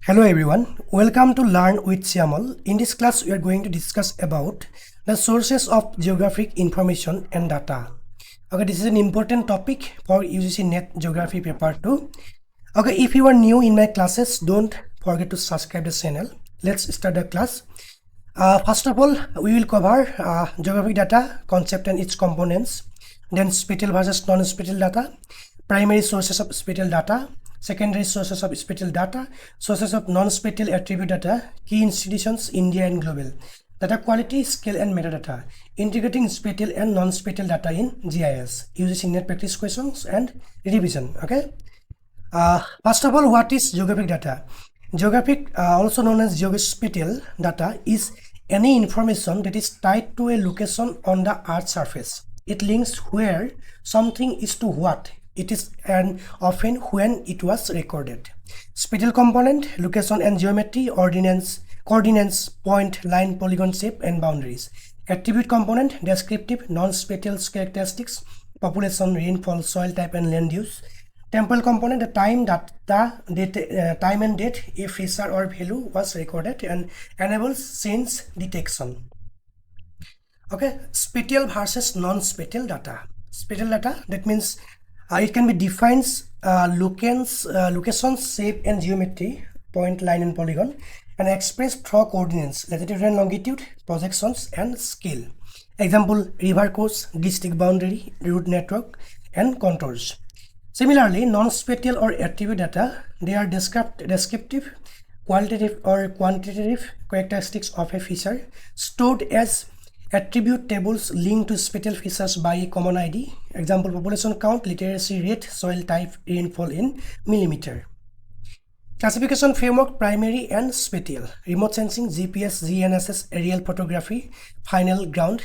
Hello everyone, welcome to Learn with Shyamal. In this class, we are going to discuss about the sources of geographic information and data. Okay, this is an important topic for UGC NET Geography paper 2. Okay, if you are new in my classes, don't forget to subscribe the channel. Let's start the class. First of all, we will cover geographic data, concept and its components, then spatial versus non-spatial data, primary sources of spatial data, secondary sources of spatial data, sources of non-spatial attribute data, key institutions, India and global, data quality, scale and metadata, integrating spatial and non-spatial data in GIS, using net practice questions and revision. Okay. First of all, what is geographic data? Geographic, also known as geospatial data, is any information that is tied to a location on the Earth's surface. It links where something is to what it is and often when it was recorded. Spatial component, location and geometry, coordinates, point, line, polygon shape and boundaries. Attribute component, descriptive, non-spatial characteristics, population, rainfall, soil type and land use. Temporal component, the time that time and date a feature or value was recorded and enables sense detection. Okay, spatial versus non-spatial data. Spatial data, that means it can be defined locations, shape and geometry, point, line and polygon, and expressed through coordinates, latitude and longitude, projections and scale. Example, river course, district boundary, route network and contours. Similarly, non-spatial or attribute data, they are descriptive, qualitative or quantitative characteristics of a feature stored as attribute tables linked to spatial features by a common ID. Example, population count, literacy rate, soil type, rainfall in millimeter. Classification framework, primary and spatial. Remote sensing, GPS, GNSS, aerial photography, final ground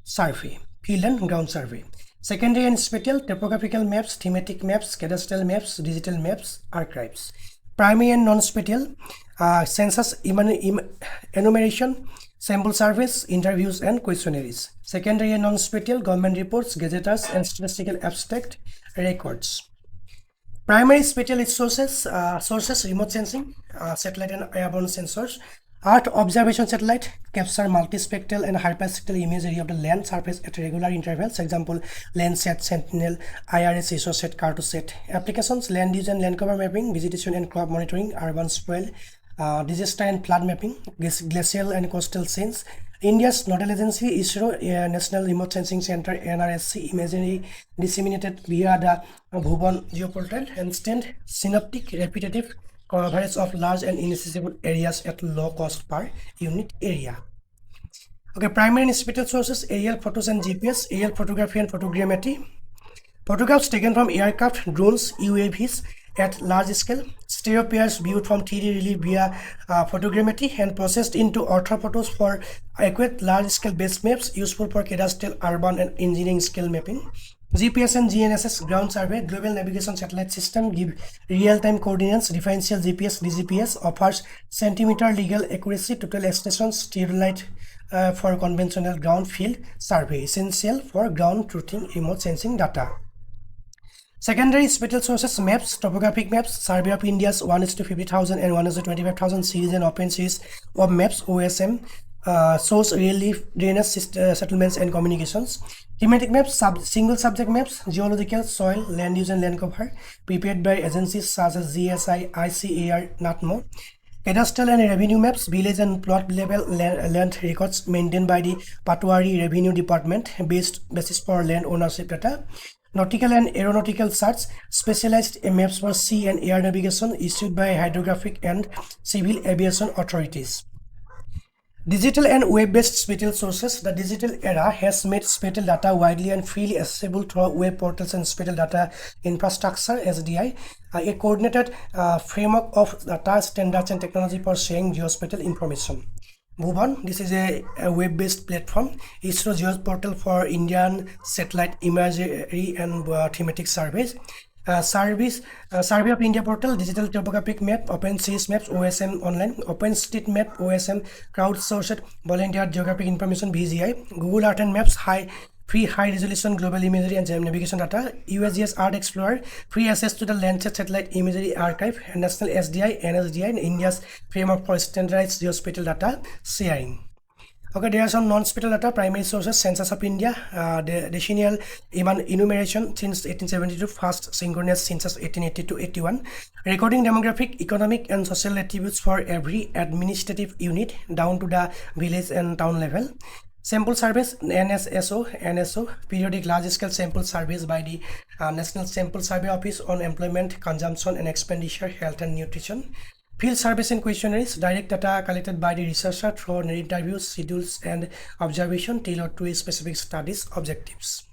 survey, field and ground survey. Secondary and spatial, topographical maps, thematic maps, cadastral maps, digital maps, archives. Primary and non-spatial, census enumeration, sample surveys, interviews and questionnaires. Secondary and non-spatial, government reports, gazetters and statistical abstract records. Primary spatial sources, remote sensing, satellite and airborne sensors. Earth observation satellite capture multispectral and hyperspectral imagery of the land surface at regular intervals. Example, Landsat, Sentinel, IRS, ISOSat, Cartosat. Applications, land use and land cover mapping, vegetation and crop monitoring, urban spoil, disaster and flood mapping, glacial and coastal scenes. India's nodal agency, ISRO, National Remote Sensing Center, NRSC, imagery disseminated via the Bhuvan geoportal, and stand synoptic repetitive coverage of large and inaccessible areas at low cost per unit area. Okay, primary and spatial sources, aerial photos and GPS, aerial photography and photogrammetry. Photographs taken from aircraft, drones, UAVs at large scale. Stereo pairs viewed from 3D relief via photogrammetry and processed into orthophotos for accurate large-scale base maps useful for cadastral, urban and engineering scale mapping. GPS and GNSS ground survey, global navigation satellite system, give real-time coordinates. Differential GPS, DGPS offers centimeter legal accuracy. Total stations, theodolite for conventional ground field survey, essential for ground truthing remote sensing data. Secondary spatial sources, maps, topographic maps, survey of India's 1:50,000 and 1:25,000 series and open series of maps, OSM, source relief, drainage settlements and communications. Thematic maps, single subject maps, geological, soil, land use and land cover, prepared by agencies such as GSI, ICAR, not more. Cadastral and revenue maps, village and plot level land records maintained by the Patwari Revenue Department, basis for land ownership data. Nautical and aeronautical search, specialized maps for sea and air navigation issued by hydrographic and civil aviation authorities. Digital and web-based spatial sources. The digital era has made spatial data widely and freely accessible through web portals and spatial data infrastructure (SDI), a coordinated framework of data standards and technology for sharing geospatial information. Move on. This is a web-based platform. ISRO geoportal for Indian satellite imagery and thematic surveys. Survey of India portal, digital topographic map, open series maps, OSM online, open street map, OSM, crowdsourced volunteer geographic information, VGI, Google Earth and Maps, high free high-resolution global imagery and navigation data, USGS Earth Explorer, free access to the Landsat Satellite Imagery Archive, and National SDI, NSDI, and India's framework for standardized geospatial data sharing. Okay, there are some non-spatial data, primary sources, Census of India, the decennial enumeration since 1872, first synchronous census 1880-81, recording demographic, economic, and social attributes for every administrative unit down to the village and town level. Sample surveys, NSO, periodic large-scale sample surveys by the National Sample Survey Office on employment, consumption, and expenditure, health, and nutrition. Field surveys and questionnaires, direct data collected by the researcher through interviews, schedules, and observation tailored to specific studies objectives.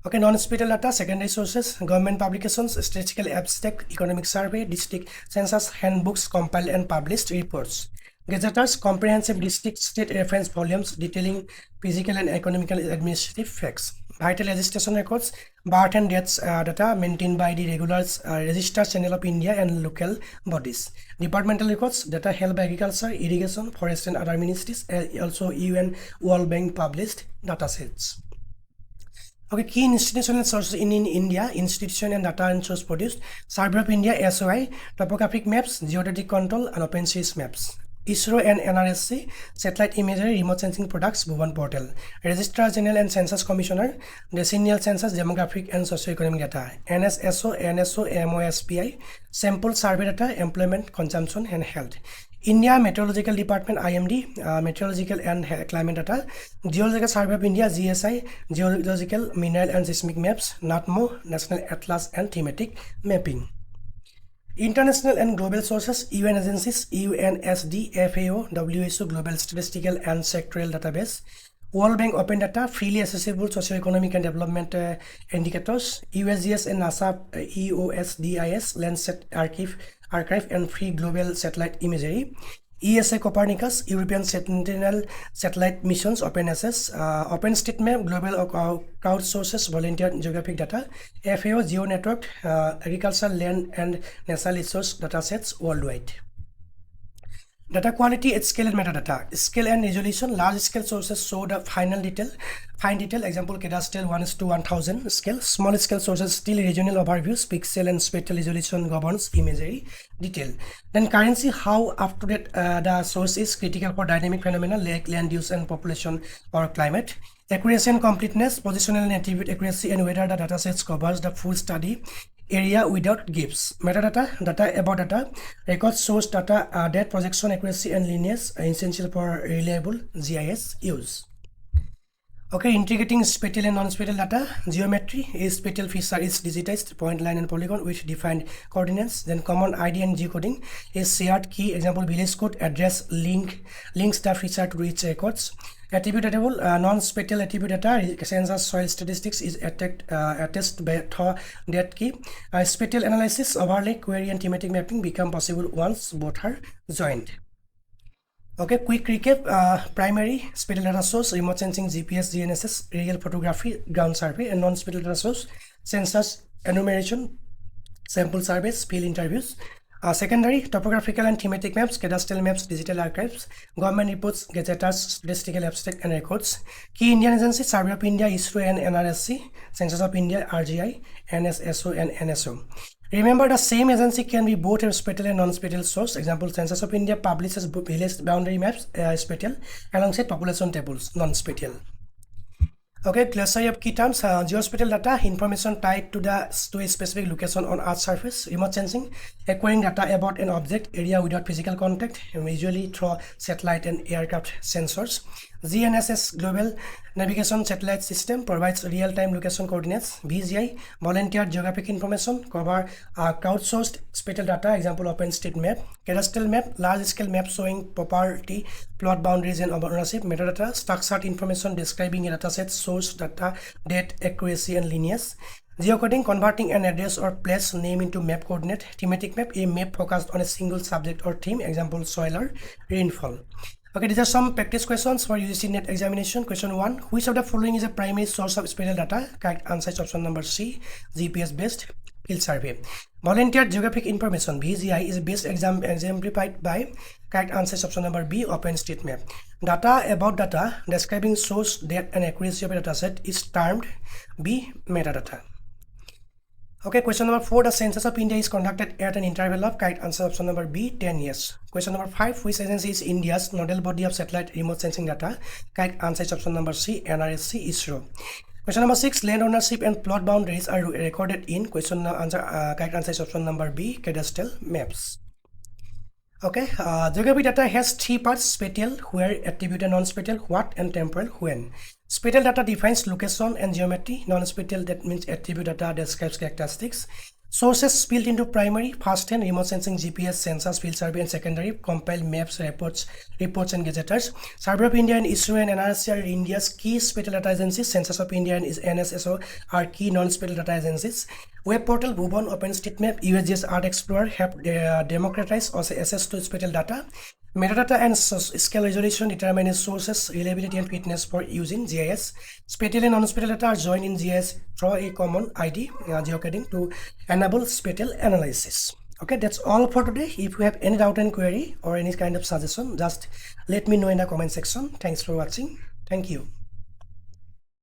Okay, non-spatial data, secondary sources, government publications, statistical abstract, economic survey, district census handbooks compiled and published, reports. Gazetters, comprehensive district state reference volumes detailing physical and economical administrative facts. Vital registration records, birth and deaths data maintained by the regulars, Register Channel of India and local bodies. Departmental records, data held by agriculture, irrigation, forest and other ministries, also UN World Bank published datasets. Okay, key institutional sources in India, institution and data and source produced, Survey of India, SOI, topographic maps, geodetic control, and open source maps. ISRO and NRSC, Satellite Imagery Remote Sensing Products, Bhuvan Portal. Registrar General and Census Commissioner, Decennial Census Demographic and Socioeconomic Data. NSSO, NSO, MOSPI, Sample Survey Data, Employment, Consumption, and Health. India Meteorological Department, IMD, Meteorological and Climate Data. Geological Survey of India, GSI, Geological, Mineral and Seismic Maps. NATMO, National Atlas and Thematic Mapping. International and global sources, UN agencies, UNSD, FAO, WHO, Global Statistical and Sectoral Database, World Bank Open Data, freely accessible socioeconomic and development indicators, USGS and NASA, EOSDIS, Landsat Archive and free global satellite imagery, ESA Copernicus, European Sentinel Satellite Missions, OpenSS, OpenStreetMap, Global Crowdsources, Volunteer Geographic Data, FAO Geo Network, Agricultural Land and Natural Resource Datasets worldwide. Data quality at scale and metadata. Scale and resolution, large scale sources show the fine detail, example cadastral 1:1000 scale. Small scale sources still regional overviews, pixel and spatial resolution governs imagery detail. Then currency, how up to date the source is critical for dynamic phenomena like land use and population or climate. Accuracy and completeness, positional and attribute accuracy, and whether the datasets covers the full study area without gaps. Metadata, data about data, record source data, date projection accuracy and lineage, essential for reliable GIS use. Okay, integrating spatial and non-spatial data. Geometry is spatial feature is digitized, point, line, and polygon with defined coordinates. Then common ID and geocoding is shared key, example village code, address, links the feature to reach records. Attribute table, non-spatial attribute data, census soil statistics is attached by that key. Spatial analysis, overlay, query, and thematic mapping become possible once both are joined. Okay, quick recap. Primary spatial data source, remote sensing, GPS, GNSS, aerial photography, ground survey, and non-spatial data source, census enumeration, sample surveys, field interviews. Secondary, topographical and thematic maps, cadastral maps, digital archives, government reports, gazetters, statistical abstract and records. Key Indian agencies, Survey of India, ISRO and NRSC, Census of India, RGI, NSSO and NSO. Remember, the same agency can be both a spatial and non-spatial source. Example, Census of India publishes village boundary maps, spatial, alongside population tables, non-spatial. Okay, glossary of key terms. Geospatial data, information tied to a specific location on Earth's surface. Remote sensing, acquiring data about an object area without physical contact, usually through satellite and aircraft sensors. GNSS, Global Navigation Satellite System, provides real-time location coordinates. VGI, Volunteer Geographic Information, cover crowdsourced spatial data, example OpenStreetMap. Cadastral map, large-scale map showing property, plot boundaries and ownership. Metadata, structured information describing a dataset, source data, date, accuracy and lineage. Geocoding, converting an address or place name into map coordinate. Thematic map, a map focused on a single subject or theme, example soil or rainfall. Okay, these are some practice questions for UGC NET examination. Question 1. Which of the following is a primary source of spatial data? Correct answer is option number C, GPS based. field survey. Volunteer geographic information (VGI) is best exemplified by correct answer option number B, OpenStreetMap. Data about data describing source, depth, and accuracy of a dataset is termed B, metadata. Okay, question number 4. The census of India is conducted at an interval of correct answer option number B, 10 years. Question number 5. Which agency is India's nodal body of satellite remote sensing data? Correct answer is option number C, NRSC, ISRO. Question number 6. Land ownership and plot boundaries are recorded in correct answer is option number B, cadastral maps. Okay, geography data has 3 parts: spatial, where, attribute and non-spatial, what, and temporal, when. Spatial data defines location and geometry. Non-spatial, that means attribute data, describes characteristics. Sources built into primary, first-hand, remote sensing, GPS, census, field survey, and secondary, compile maps, reports, and gazetteers. Survey of India and ISRO and NRSC are India's key spatial data agencies. Census of India and NSSO are key non-spatial data agencies. Web portal, Bhuvan, OpenStreetMap, USGS Art Explorer have democratized access to spatial data. Metadata and scale resolution determine sources, reliability, and fitness for use in GIS. Spatial and non-spatial data are joined in GIS through a common ID, geocoding, to enable spatial analysis. Okay, that's all for today. If you have any doubt and query or any kind of suggestion, just let me know in the comment section. Thanks for watching. Thank you.